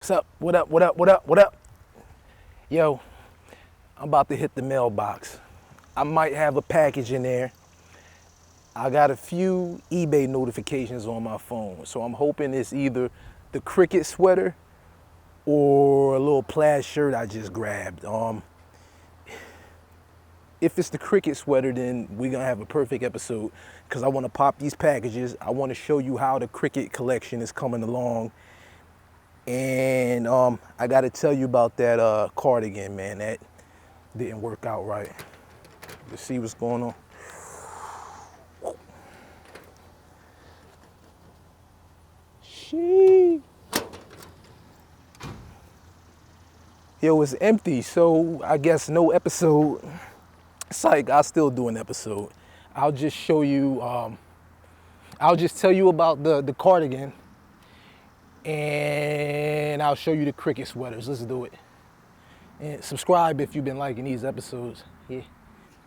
What's up? What up? What up? What up? What up? Yo, I'm about to hit the mailbox. I might have a package in there. I got a few eBay notifications on my phone, so I'm hoping it's either the Cricket sweater or a little plaid shirt I just grabbed. If it's the Cricket sweater, then we're gonna have a perfect episode because I want to pop these packages. I want to show you how the Cricket collection is coming along. And I got to tell you about that cardigan, man. That didn't work out right. Let's see what's going on. Sheesh. Yo, it's empty, so I guess no episode. It's like I'll still do an episode. I'll just show you, I'll just tell you about the cardigan, and I'll show you the Cricket sweaters. Let's do it. And subscribe if you've been liking these episodes. Yeah.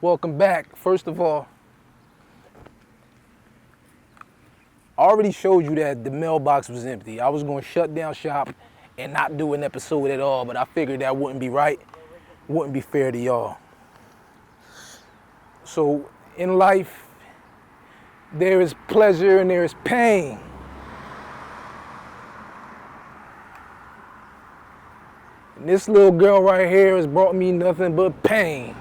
Welcome back. First of all, I already showed you that the mailbox was empty. I was going to shut down shop and not do an episode at all, but I figured that wouldn't be right, wouldn't be fair to y'all. So in life, there is pleasure and there is pain. And this little girl right here has brought me nothing but pain.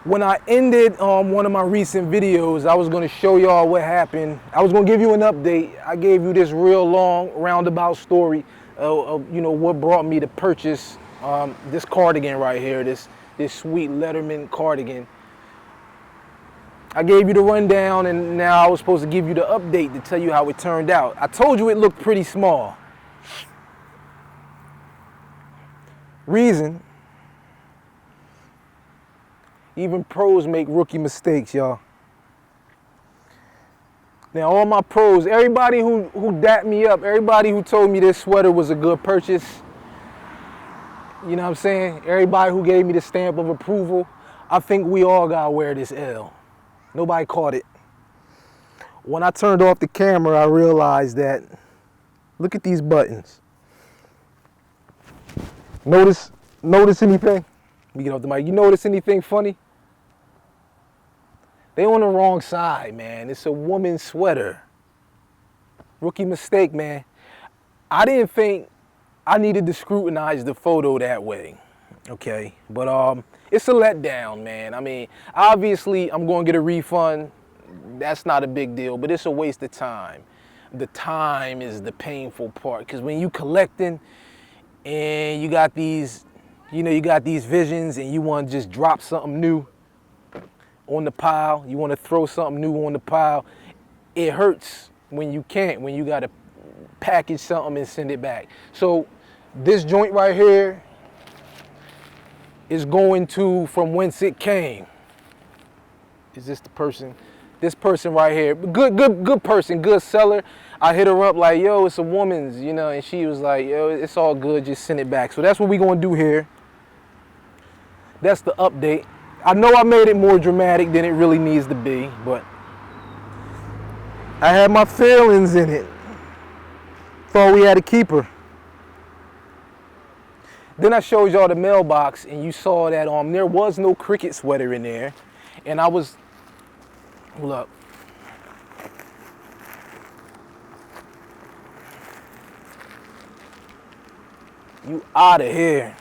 When I ended one of my recent videos, I was going to show y'all what happened. I was going to give you an update. I gave you this real long roundabout story of what brought me to purchase this cardigan right here, this sweet Letterman cardigan. I gave you the rundown, and now I was supposed to give you the update to tell you how it turned out. I told you it looked pretty small. Reason, even pros make rookie mistakes, y'all. Now, all my pros, everybody who dapped me up, everybody who told me this sweater was a good purchase, you know what I'm saying? Everybody who gave me the stamp of approval, I think we all gotta wear this L. Nobody caught it. When I turned off the camera, I realized that, look at these buttons. Notice anything? Let me get off the mic. You notice anything funny? They on the wrong side, man. It's a woman's sweater. Rookie mistake, man. I didn't think I needed to scrutinize the photo that way, okay? But it's a letdown, man. I mean, obviously, I'm going to get a refund. That's not a big deal, but it's a waste of time. The time is the painful part, because when you collecting and you got these, you got these visions and you want to just drop something new on the pile, you want to throw something new on the pile, it hurts when you can't, when you got to package something and send it back. So this joint right here is going to from whence it came. Is this the person? This person right here, good person, good seller. I hit her up like, yo, it's a woman's, and she was like, yo, it's all good, just send it back. So that's what we're gonna do here. That's the update. I know I made it more dramatic than it really needs to be, but I had my feelings in it. Thought we had to keep her. Then I showed y'all the mailbox, and you saw that there was no Cricket sweater in there, and I was, hold up. You out of here.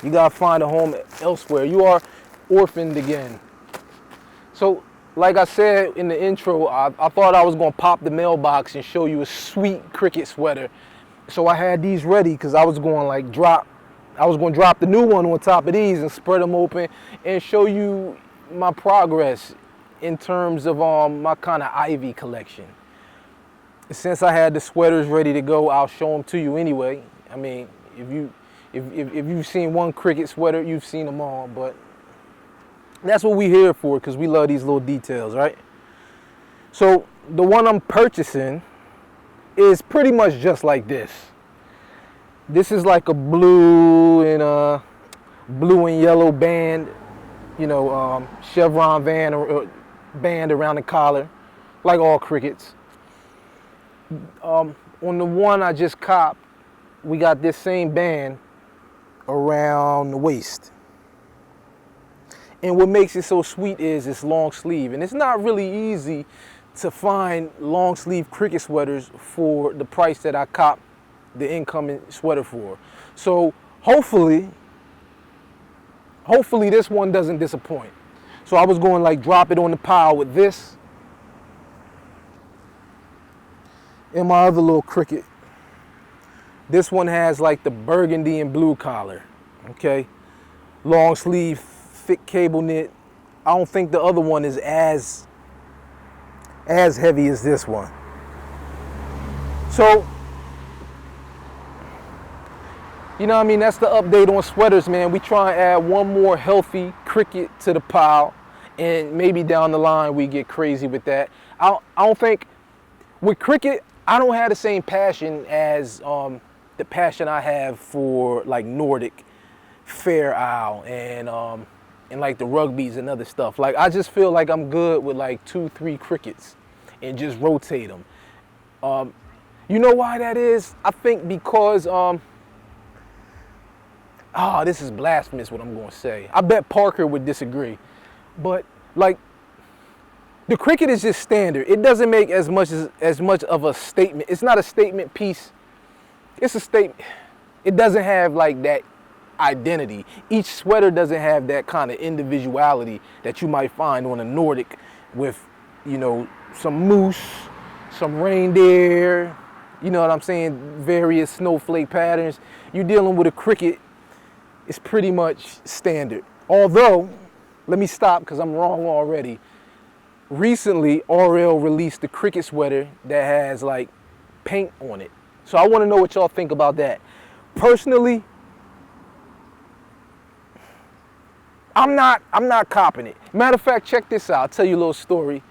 You gotta find a home elsewhere. You are orphaned again. So, like I said in the intro, I thought I was gonna pop the mailbox and show you a sweet Cricket sweater. So I had these ready because I was going drop the new one on top of these and spread them open and show you my progress in terms of my kind of Ivy collection. Since I had the sweaters ready to go, I'll show them to you anyway. I mean, if you've seen one Cricket sweater, you've seen them all, but that's what we're here for, because we love these little details, right? So the one I'm purchasing is pretty much just like this. This is like a blue and yellow band, chevron band around the collar, like all Crickets. On the one I just copped, we got this same band around the waist. And what makes it so sweet is it's long sleeve. And it's not really easy to find long sleeve cricket sweaters for the price that I copped the incoming sweater for. So hopefully this one doesn't disappoint. So I was going to like drop it on the pile with this and my other little cricket. This one has like the burgundy and blue collar, okay? Long sleeve, thick cable knit. I don't think the other one is as heavy as this one. So, you know what I mean? That's the update on sweaters, man. We try and add one more healthy cricket to the pile, and maybe down the line we get crazy with that. I don't think, with cricket, I don't have the same passion as the passion I have for like Nordic, Fair Isle, and like the rugbies and other stuff. Like I just feel like I'm good with like 2-3 crickets and just rotate them. You know why that is? I think because this is blasphemous what I'm going to say. I bet Parker would disagree. But like the cricket is just standard. It doesn't make as much of a statement. It's not a statement piece. It's a statement. It doesn't have like that identity. Each sweater doesn't have that kind of individuality that you might find on a Nordic with, you know, some moose, some reindeer, you know what I'm saying, various snowflake patterns. You're dealing with a cricket, it's pretty much standard. Although, let me stop because I'm wrong already. Recently, RL released the cricket sweater that has like paint on it. So I want to know what y'all think about that. Personally, I'm not copping it. Matter of fact, check this out. I'll tell you a little story.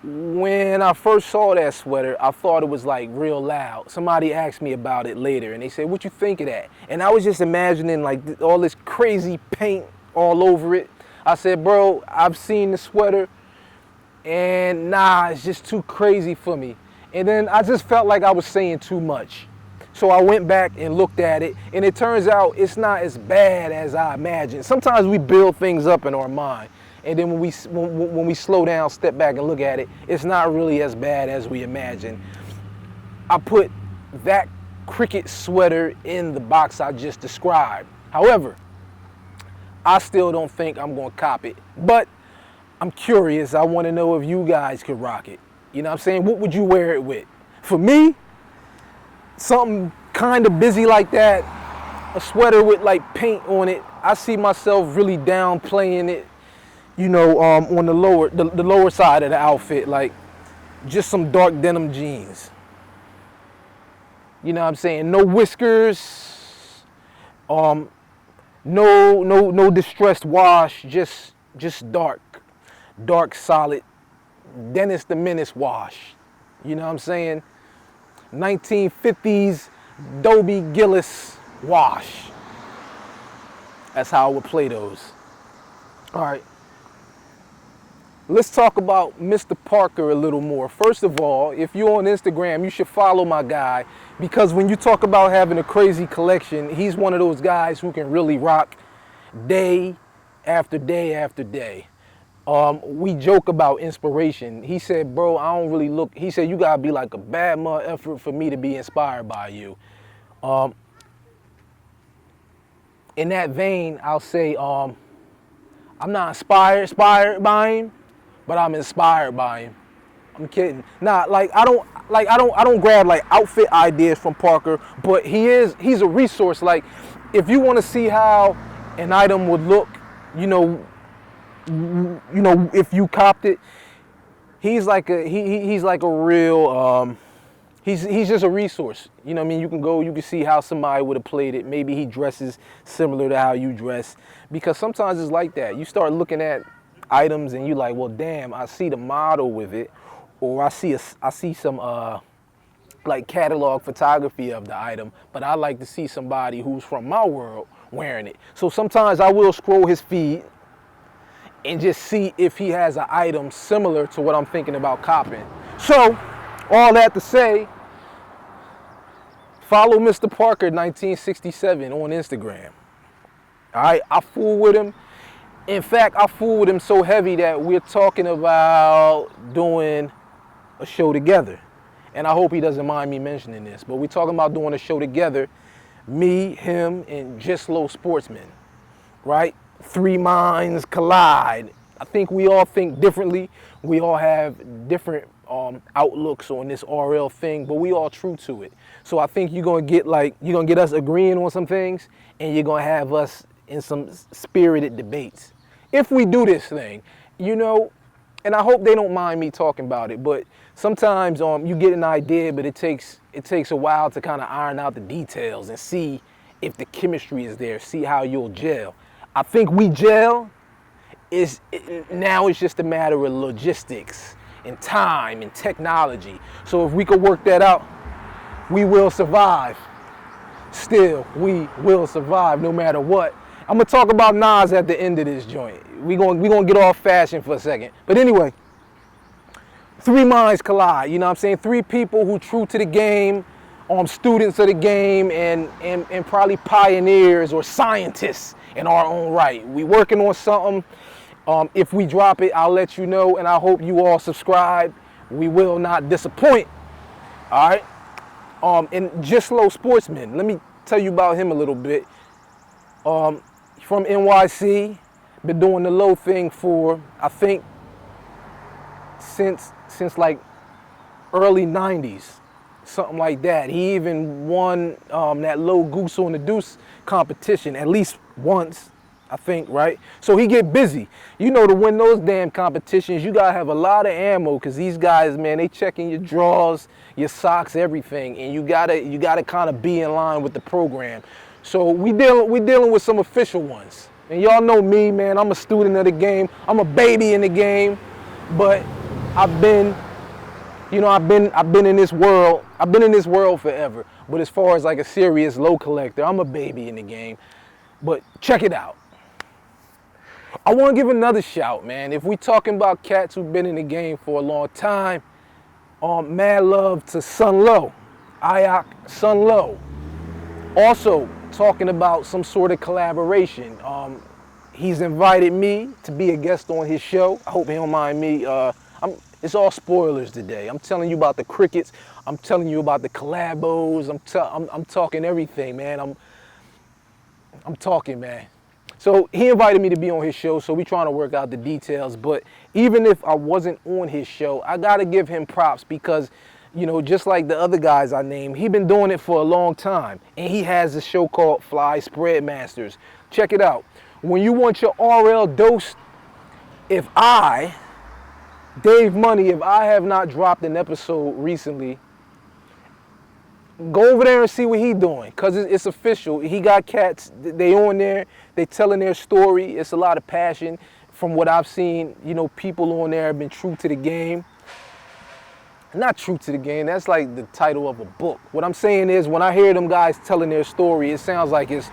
When I first saw that sweater, I thought it was like real loud. Somebody asked me about it later and they said, "What you think of that?" And I was just imagining like all this crazy paint all over it. I said, "Bro, I've seen the sweater and nah, it's just too crazy for me." And then I just felt like I was saying too much. So I went back and looked at it, and it turns out it's not as bad as I imagined. Sometimes we build things up in our mind, and then when we slow down, step back and look at it, it's not really as bad as we imagine. I put that cricket sweater in the box I just described. However, I still don't think I'm gonna cop it, but I'm curious. I wanna know if you guys could rock it. You know what I'm saying? What would you wear it with? For me, something kind of busy like that, a sweater with like paint on it, I see myself really downplaying it, you know, on the lower side of the outfit, like just some dark denim jeans. You know what I'm saying? No whiskers, no distressed wash, just dark solid Dennis the Menace wash. You know what I'm saying? 1950s Dobie Gillis wash. That's how I would play those. All right. Let's talk about Mr. Parker a little more. First of all, if you're on Instagram, you should follow my guy, because when you talk about having a crazy collection, he's one of those guys who can really rock day after day after day. We joke about inspiration. He said, "Bro, I don't really look," he said, "You gotta be like a bad mother effort for me to be inspired by you." In that vein, I'll say, I'm not inspired by him, but I'm inspired by him. I'm kidding. Nah, like I don't grab like outfit ideas from Parker, but he's a resource. Like if you want to see how an item would look, you know, if you copped it, he's like a real he's just a resource. You know what I mean? You can see how somebody would have played it. Maybe he dresses similar to how you dress, because sometimes it's like that. You start looking at items and you like, well, damn, I see the model with it, or I see some like catalog photography of the item, but I like to see somebody who's from my world wearing it. So sometimes I will scroll his feed and just see if he has an item similar to what I'm thinking about copping. So, all that to say, Follow Mr. Parker 1967 on Instagram. All right, I fool with him. In fact, I fool with him so heavy that we're talking about doing a show together. And I hope he doesn't mind me mentioning this, but we're talking about doing a show together, me, him, and Just Low Sportsman, right? Three minds collide. I think we all think differently. We all have different outlooks on this RL thing, but we all true to it. So I think you're gonna get us agreeing on some things, and you're gonna have us in some spirited debates. If we do this thing, you know, and I hope they don't mind me talking about it, but sometimes you get an idea, but it takes a while to kind of iron out the details and see if the chemistry is there, see how you'll gel. I think we gel. Now it's just a matter of logistics and time and technology. So if we could work that out, we will survive. Still, we will survive no matter what. I'm gonna talk about Nas at the end of this joint. We gonna get off fashion for a second. But anyway, three minds collide. You know what I'm saying? Three people who true to the game, students of the game, and probably pioneers or scientists in our own right. We working on something. If we drop it, I'll let you know, and I hope you all subscribe. We will not disappoint. All right. And Just Low Sportsman. Let me tell you about him a little bit. From NYC, been doing the low thing for, I think, since like early 90s, something like that. He even won that low goose on the deuce competition at least once, I think, right? So he get busy. You know, to win those damn competitions, you gotta have a lot of ammo, because these guys, man, they checking your drawers, your socks, everything, and you gotta kind of be in line with the program. So we dealing with some official ones. And y'all know me, man, I'm a student of the game. I'm a baby in the game, but I've been in this world. I've been in this world forever. But as far as like a serious low collector, I'm a baby in the game. But check it out. I want to give another shout, man. If we talking about cats who've been in the game for a long time, mad love to Sun Low, Ayak Sun Low. Also, talking about some sort of collaboration. He's invited me to be a guest on his show. I hope he don't mind me. It's all spoilers today. I'm telling you about the crickets. I'm telling you about the collabos. I'm talking everything, man. I'm talking, man. So he invited me to be on his show, so we trying to work out the details. But even if I wasn't on his show, I gotta give him props, because you know, just like the other guys I named, he been doing it for a long time. And he has a show called Fly Spread Masters. Check it out. When you want your RL dose, if I, Dave Money, if I have not dropped an episode recently, go over there and see what he doing, because it's official. He got cats, they on there, they telling their story. It's a lot of passion. From what I've seen, you know, people on there have been true to the game. Not true to the game, that's like the title of a book. What I'm saying is, when I hear them guys telling their story, it sounds like it's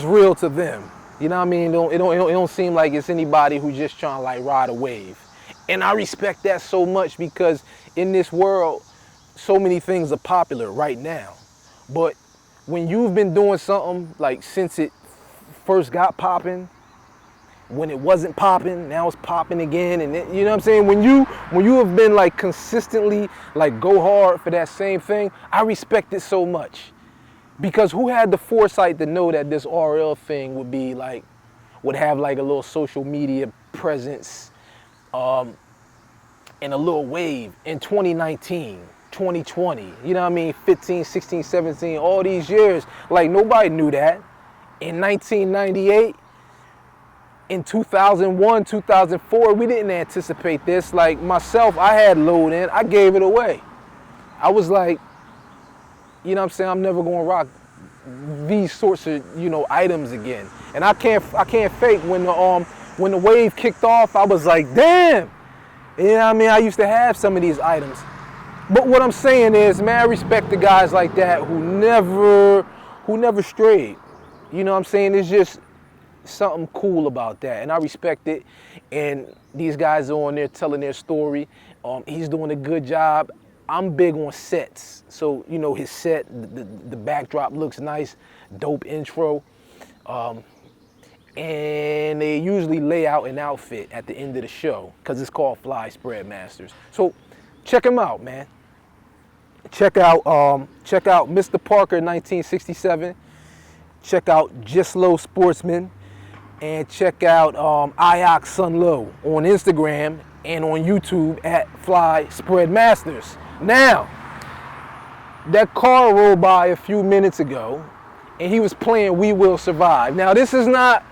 real to them. You know what I mean? It don't seem like it's anybody who's just trying to like ride a wave. And I respect that so much, because in this world, so many things are popular right now. But when you've been doing something like since it first got popping, when it wasn't popping, now it's popping again, and you know what I'm saying? When you have been like consistently like go hard for that same thing, I respect it so much. Because who had the foresight to know that this RL thing would have like a little social media presence, and a little wave in 2019, 2020, you know what I mean? 15, 16, 17, all these years, like nobody knew that. In 1998, in 2001, 2004, we didn't anticipate this. Like myself, I had load in, I gave it away. I was like, you know what I'm saying, I'm never gonna rock these sorts of, you know, items again. And I can't fake. When the wave kicked off, I was like, damn. You know what I mean? I used to have some of these items. But what I'm saying is, man, I respect the guys like that who never strayed. You know what I'm saying? It's just something cool about that, and I respect it. And these guys are on there telling their story. He's doing a good job. I'm big on sets. So, you know, his set, the backdrop looks nice, dope intro. And they usually lay out an outfit at the end of the show because it's called Fly Spread Masters. So check him out, man. Check out Mr. Parker 1967. Check out Just Low Sportsman. And check out Iox Sun Low on Instagram and on YouTube at Fly Spread Masters. Now, that car rolled by a few minutes ago and he was playing We Will Survive. Now, this is not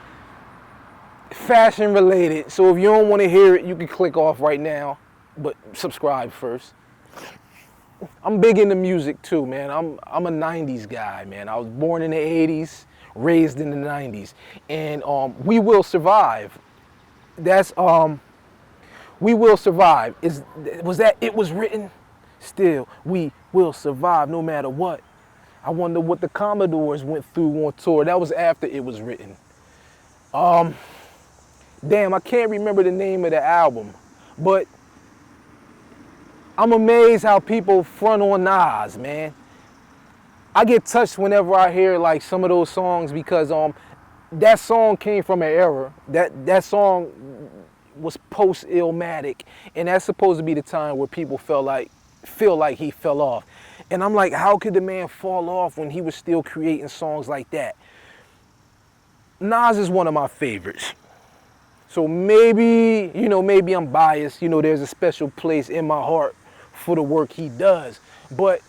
fashion related, so if you don't want to hear it, you can click off right now, but subscribe first. I'm big into music too, man. I'm a 90s guy, man. I was born in the 80s, raised in the 90s. And We Will Survive. That's We Will Survive. It was written? Still, we will survive no matter what. I wonder what the Commodores went through on tour. That was after it was written. Damn, I can't remember the name of the album, but I'm amazed how people front on Nas, man. I get touched whenever I hear like some of those songs because that song came from an era. That song was post-Illmatic, and that's supposed to be the time where people feel like he fell off. And I'm like, how could the man fall off when he was still creating songs like that? Nas is one of my favorites. So maybe I'm biased. You know, there's a special place in my heart for the work he does. But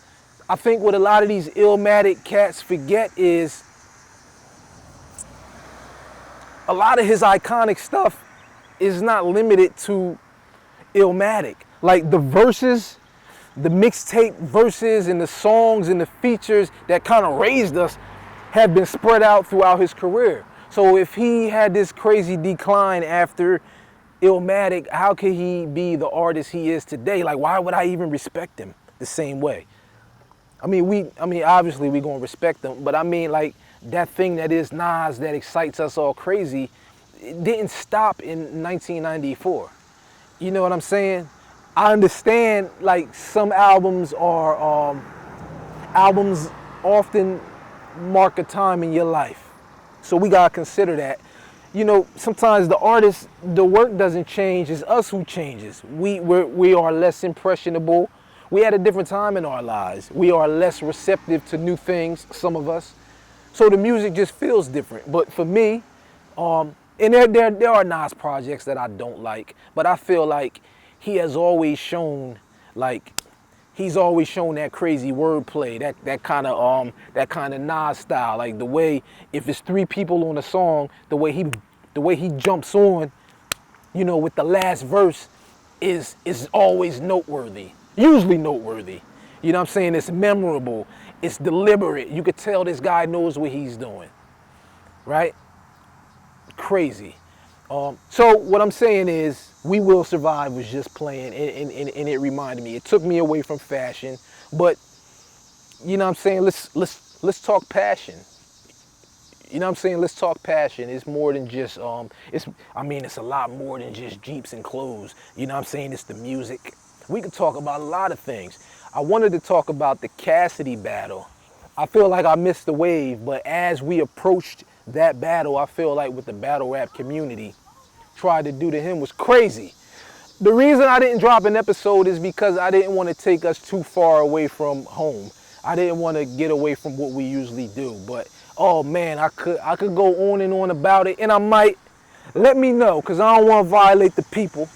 I think what a lot of these Illmatic cats forget is a lot of his iconic stuff is not limited to Illmatic. Like the verses, the mixtape verses and the songs and the features that kind of raised us have been spread out throughout his career. So if he had this crazy decline after Illmatic, how could he be the artist he is today? Like, why would I even respect him the same way? I mean, obviously we're gonna respect him, but I mean, like, that thing that is Nas that excites us all crazy, it didn't stop in 1994. You know what I'm saying? I understand, like, some albums are, albums often mark a time in your life. So we gotta consider that. You know, sometimes the artist, the work doesn't change, it's us who changes. We are less impressionable. We had a different time in our lives. We are less receptive to new things, some of us. So the music just feels different. But for me, and there are Nas projects that I don't like, but I feel like he has always shown, like, he's always shown that crazy wordplay, that kind of Nas style, like the way, if it's three people on a song, the way he jumps on, you know, with the last verse is always noteworthy, usually noteworthy. You know what I'm saying? It's memorable, it's deliberate. You could tell this guy knows what he's doing, right? Crazy. So what I'm saying is, We Will Survive was just playing, and it reminded me. It took me away from fashion, but you know what I'm saying? Let's talk passion. You know what I'm saying? Let's talk passion. It's more than just it's a lot more than just Jeeps and clothes. You know what I'm saying? It's the music. We could talk about a lot of things. I wanted to talk about the Cassidy battle. I feel like I missed the wave, but as we approached that battle, I feel like what the battle rap community tried to do to him was crazy. The reason I didn't drop an episode is because I didn't want to take us too far away from home. I didn't want to get away from what we usually do. But oh man, I could go on and on about it, and I might. Let me know, because I don't want to violate the people.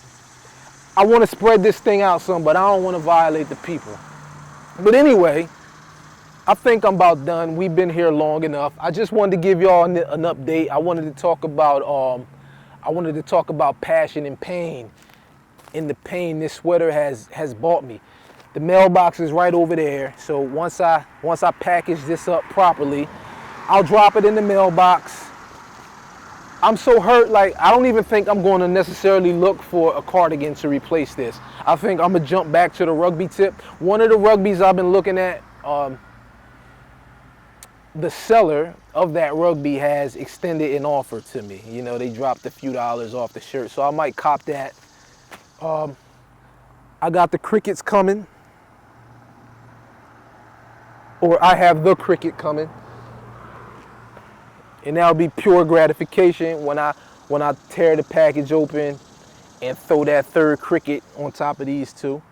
I want to spread this thing out some, but I don't want to violate the people. But anyway, I think I'm about done. We've been here long enough. I just wanted to give y'all an update. I wanted to talk about passion and pain, and the pain this sweater has bought me. The mailbox is right over there. So once I package this up properly, I'll drop it in the mailbox. I'm so hurt, like, I don't even think I'm going to necessarily look for a cardigan to replace this. I think I'm going to jump back to the rugby tip. One of the rugbies I've been looking at, the seller of that rugby has extended an offer to me. You know, they dropped a few dollars off the shirt, so I might cop that. I got the crickets coming. or I have the cricket coming. And that'll be pure gratification when I tear the package open and throw that third cricket on top of these two.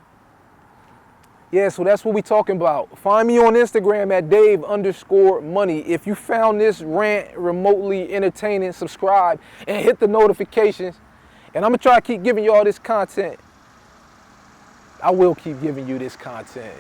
Yeah, so that's what we talking about. Find me on Instagram at Dave_money. If you found this rant remotely entertaining, subscribe and hit the notifications. And I'm gonna try to keep giving y'all this content. I will keep giving you this content.